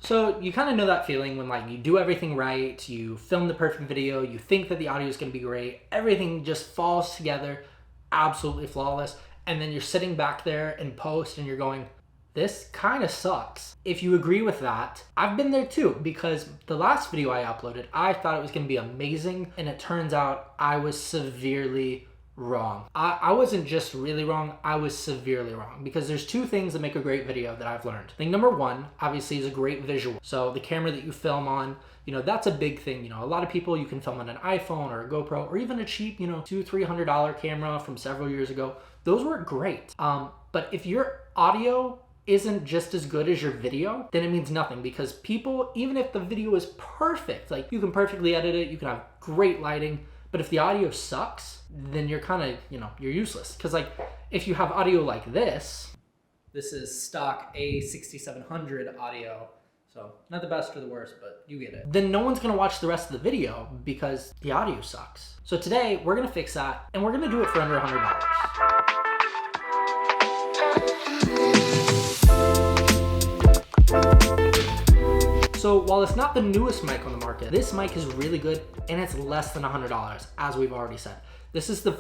So you kind of know that feeling when like you do everything right, you film the perfect video, you think that the audio is going to be great, everything just falls together, absolutely flawless, and then you're sitting back there in post and you're going, this kind of sucks. If you agree with that, I've been there too, because the last video I uploaded, I thought it was going to be amazing, and it turns out I was severely wrong. I wasn't just really wrong, I was severely wrong, because there's two things that make a great video that I've learned. Thing number one, obviously, is a great visual. So the camera that you film on, you know, that's a big thing. You know, a lot of people, you can film on an iPhone or a GoPro or even a cheap, you know, $200-$300 camera from several years ago. Those work great. But if your audio isn't just as good as your video, then it means nothing, because people, even if the video is perfect, like you can perfectly edit it, you can have great lighting, but if the audio sucks, then you're kind of, you know, you're useless. Because like if you have audio like this is stock A6700 audio, so not the best or the worst, but you get it. Then no one's gonna watch the rest of the video because the audio sucks. So today we're gonna fix that, and we're gonna do it for under $100. So while it's not the newest mic on the market, this mic is really good, and it's less than $100, as we've already said. This is the,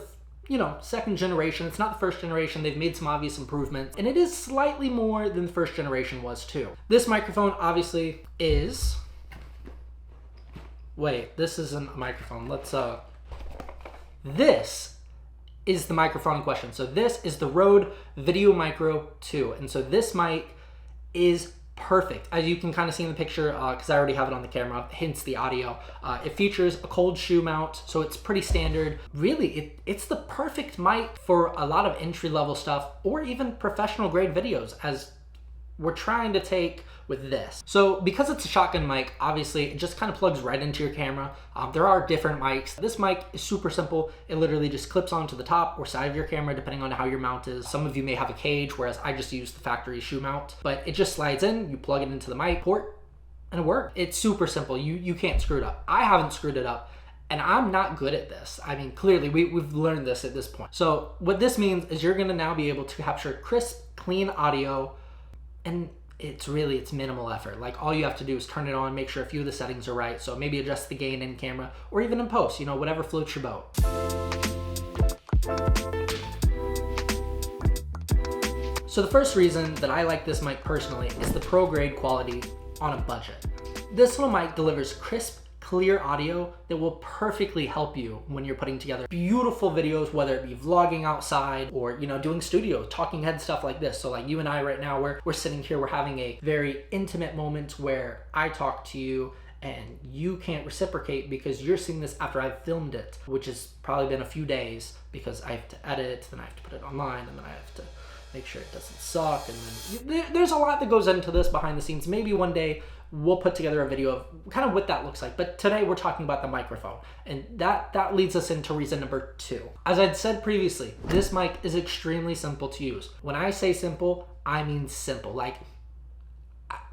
you know, second generation. It's not the first generation. They've made some obvious improvements, and it is slightly more than the first generation was too. This microphone obviously is, wait, this isn't a microphone. This is the microphone in question. So this is the Rode VideoMicro II, and so this mic is perfect. As you can kind of see in the picture, because I already have it on the camera, hence the audio. It features a cold shoe mount, so it's pretty standard. Really, it's the perfect mic for a lot of entry-level stuff, or even professional grade videos, as we're trying to take with this. So because it's a shotgun mic, obviously it just kind of plugs right into your camera. There are different mics. This mic is super simple. It literally just clips onto the top or side of your camera, depending on how your mount is. Some of you may have a cage, whereas I just use the factory shoe mount, but it just slides in, you plug it into the mic port, and it works. It's super simple. You can't screw it up. I haven't screwed it up, and I'm not good at this. I mean, clearly we've learned this at this point. So what this means is you're gonna now be able to capture crisp, clean audio, and it's minimal effort. Like all you have to do is turn it on, make sure a few of the settings are right. So maybe adjust the gain in camera, or even in post, you know, whatever floats your boat. So the first reason that I like this mic personally is the pro grade quality on a budget. This little mic delivers crisp, clear audio that will perfectly help you when you're putting together beautiful videos, whether it be vlogging outside or, you know, doing studio, talking head stuff like this. So like you and I right now, we're sitting here, we're having a very intimate moment where I talk to you and you can't reciprocate because you're seeing this after I've filmed it, which has probably been a few days because I have to edit it, then I have to put it online, and then I have to make sure it doesn't suck. And then there's a lot that goes into this behind the scenes. Maybe one day we'll put together a video of kind of what that looks like. But today we're talking about the microphone. And that leads us into reason number 2. As I'd said previously, this mic is extremely simple to use. When I say simple, I mean simple. Like,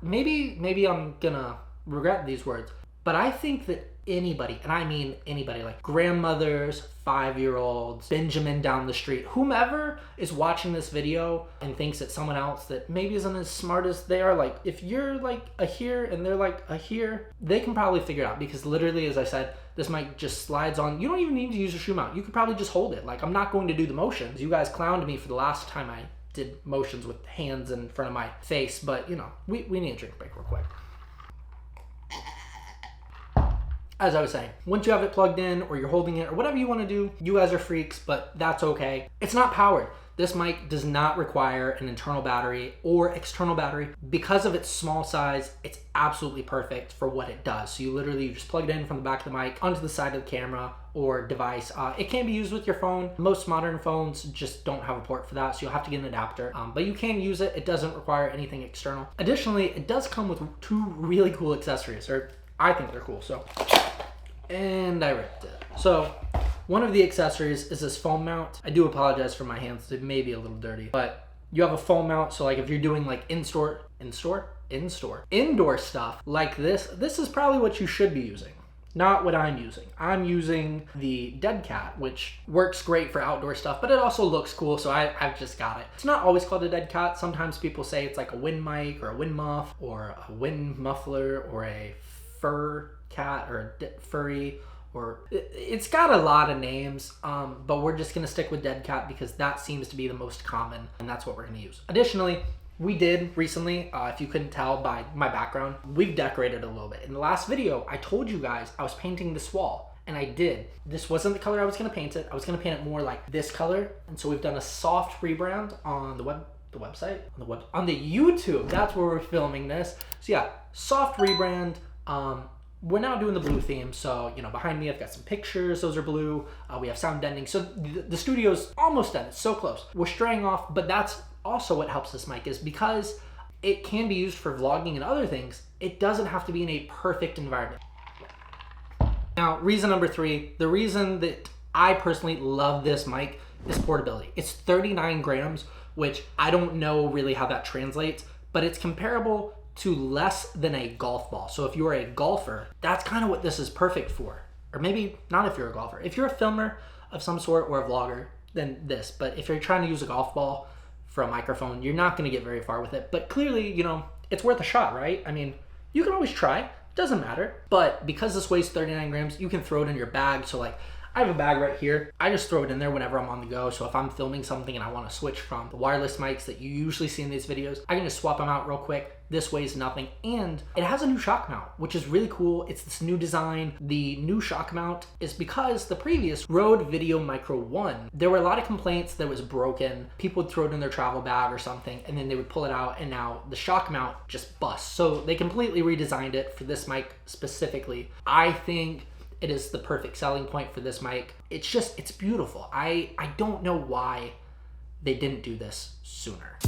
maybe I'm gonna regret these words, but I think that anybody, and I mean anybody, like grandmothers, 5-year-olds, Benjamin down the street, whomever is watching this video and thinks that someone else that maybe isn't as smart as they are, like if you're like a here and they're like a here, they can probably figure it out, because literally, as I said, this mic just slides on. You don't even need to use a shoe mount. You could probably just hold it. Like, I'm not going to do the motions. You guys clowned me for the last time I did motions with hands in front of my face, but you know, we need a drink break real quick. As I was saying, once you have it plugged in or you're holding it or whatever you want to do, you guys are freaks, but that's okay. It's not powered. This mic does not require an internal battery or external battery. Because of its small size, it's absolutely perfect for what it does. So you just plug it in from the back of the mic onto the side of the camera or device. It can be used with your phone. Most modern phones just don't have a port for that, so you'll have to get an adapter. But you can use it. It doesn't require anything external. Additionally, it does come with 2 really cool accessories, or I think they're cool. And I ripped it. So one of the accessories is this foam mount. I do apologize for my hands, they may be a little dirty, but you have a foam mount. So like if you're doing like indoor stuff like this is probably what you should be using. not what I'm using. I'm using the Dead Cat, which works great for outdoor stuff, but it also looks cool, so I've just got it. It's not always called a Dead Cat. Sometimes people say it's like a wind mic or a wind muff or a wind muffler or a fur cat or a furry, or it's got a lot of names, but we're just gonna stick with Dead Cat because that seems to be the most common, and that's what we're gonna use. Additionally, we did recently, if you couldn't tell by my background, we've decorated a little bit. In the last video, I told you guys I was painting this wall, and I did. This wasn't the color I was gonna paint it. I was gonna paint it more like this color, and so we've done a soft rebrand on the website, on the YouTube. That's where we're filming this. So yeah, soft rebrand. We're now doing the blue theme, so you know, behind me I've got some pictures, those are blue. We have sound deadening, so the studio's almost done. It's so close. We're straying off, but that's also what helps this mic, is because it can be used for vlogging and other things. It doesn't have to be in a perfect environment. Now, reason number 3, the reason that I personally love this mic is portability. It's 39 grams, which I don't know really how that translates, but it's comparable to less than a golf ball. So if you're a golfer, that's kind of what this is perfect for. Or maybe not if you're a golfer. If you're a filmer of some sort or a vlogger, then this. But if you're trying to use a golf ball for a microphone, you're not going to get very far with it. But clearly, you know, it's worth a shot, right? I mean, you can always try. It doesn't matter. But because this weighs 39 grams, you can throw it in your bag. So like, I have a bag right here. I just throw it in there whenever I'm on the go. So if I'm filming something and I want to switch from the wireless mics that you usually see in these videos, I can just swap them out real quick. This weighs nothing, and it has a new shock mount, which is really cool. It's this new design. The new shock mount is because the previous Rode VideoMicro I, there were a lot of complaints that it was broken. People would throw it in their travel bag or something, and then they would pull it out, and now the shock mount just busts. So they completely redesigned it for this mic specifically. I think it is the perfect selling point for this mic. It's beautiful. I don't know why they didn't do this sooner.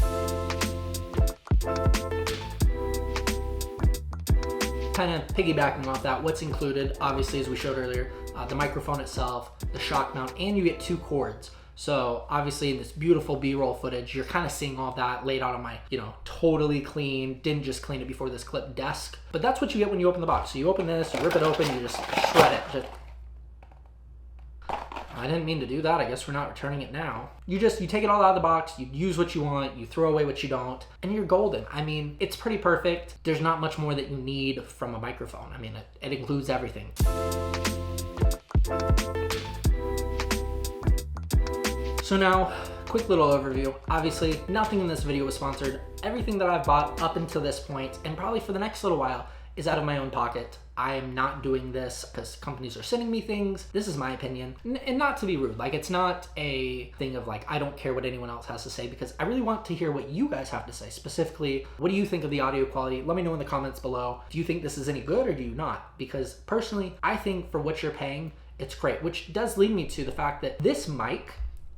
Kind of piggybacking off that, what's included, obviously, as we showed earlier, the microphone itself, the shock mount, and you get 2 cords. So obviously in this beautiful B-roll footage, you're kind of seeing all that laid out on my, you know, totally clean, didn't just clean it before this clip desk. But that's what you get when you open the box. So you open this, you rip it open, you just shred it. I didn't mean to do that. I guess we're not returning it now. You take it all out of the box, you use what you want, you throw away what you don't, and you're golden. I mean, it's pretty perfect. There's not much more that you need from a microphone. I mean, it includes everything. So now, quick little overview. Obviously, nothing in this video was sponsored. Everything that I've bought up until this point, and probably for the next little while, is out of my own pocket. I am not doing this because companies are sending me things. This is my opinion. And not to be rude, like, it's not a thing of like, I don't care what anyone else has to say, because I really want to hear what you guys have to say. Specifically, what do you think of the audio quality? Let me know in the comments below. Do you think this is any good or do you not? Because personally, I think for what you're paying, it's great, which does lead me to the fact that this mic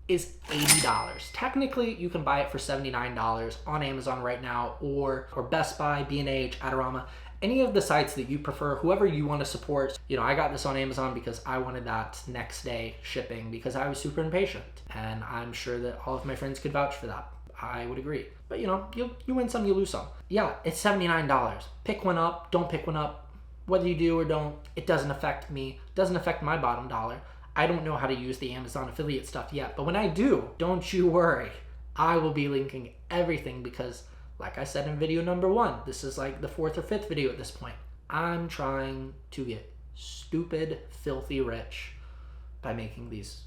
is $80. Technically, you can buy it for $79 on Amazon right now, or Best Buy, B&H, Adorama, any of the sites that you prefer, whoever you want to support. You know, I got this on Amazon because I wanted that next day shipping because I was super impatient, and I'm sure that all of my friends could vouch for that. I would agree. But you know, you win some, you lose some. Yeah, it's $79. Pick one up, don't pick one up. Whether you do or don't, it doesn't affect me, doesn't affect my bottom dollar. I don't know how to use the Amazon affiliate stuff yet, but when I do, don't you worry. I will be linking everything because, like I said in video number 1, this is like the 4th or 5th video at this point. I'm trying to get stupid, filthy rich by making these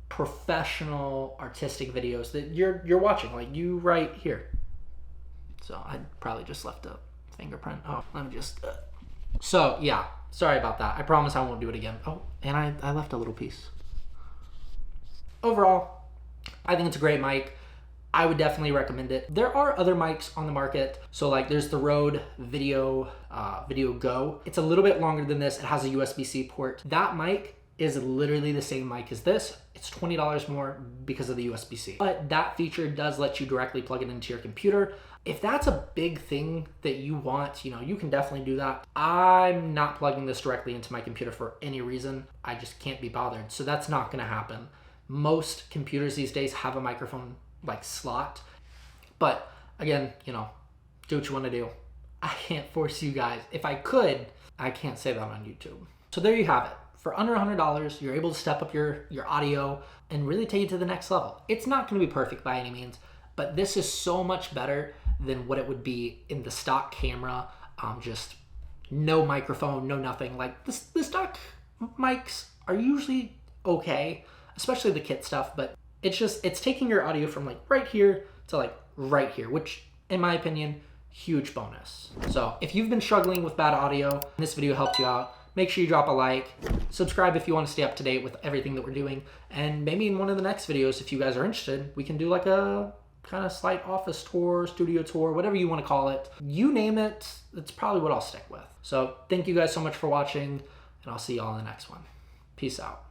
professional, artistic videos that you're watching, like you right here. So I probably just left a fingerprint. Oh, let me just... So yeah, sorry about that. I promise I won't do it again. Oh, and I left a little piece. Overall, I think it's a great mic. I would definitely recommend it. There are other mics on the market. So like there's the Rode Video Go. It's a little bit longer than this. It has a USB-C port. That mic is literally the same mic as this. It's $20 more because of the USB-C. But that feature does let you directly plug it into your computer. If that's a big thing that you want, you know, you can definitely do that. I'm not plugging this directly into my computer for any reason. I just can't be bothered. So that's not gonna happen. Most computers these days have a microphone like slot. But again, you know, do what you wanna do. I can't force you guys. If I could, I can't say that on YouTube. So there you have it. For under $100, you're able to step up your audio and really take it to the next level. It's not going to be perfect by any means, but this is so much better than what it would be in the stock camera. Just no microphone, no nothing. Like the stock mics are usually okay, especially the kit stuff, but it's taking your audio from like right here to like right here, which in my opinion, huge bonus. So if you've been struggling with bad audio and this video helped you out, make sure you drop a like, subscribe if you want to stay up to date with everything that we're doing, and maybe in one of the next videos, if you guys are interested, we can do like a kind of slight office tour, studio tour, whatever you want to call it. You name it, it's probably what I'll stick with. So thank you guys so much for watching, and I'll see you all in the next one. Peace out.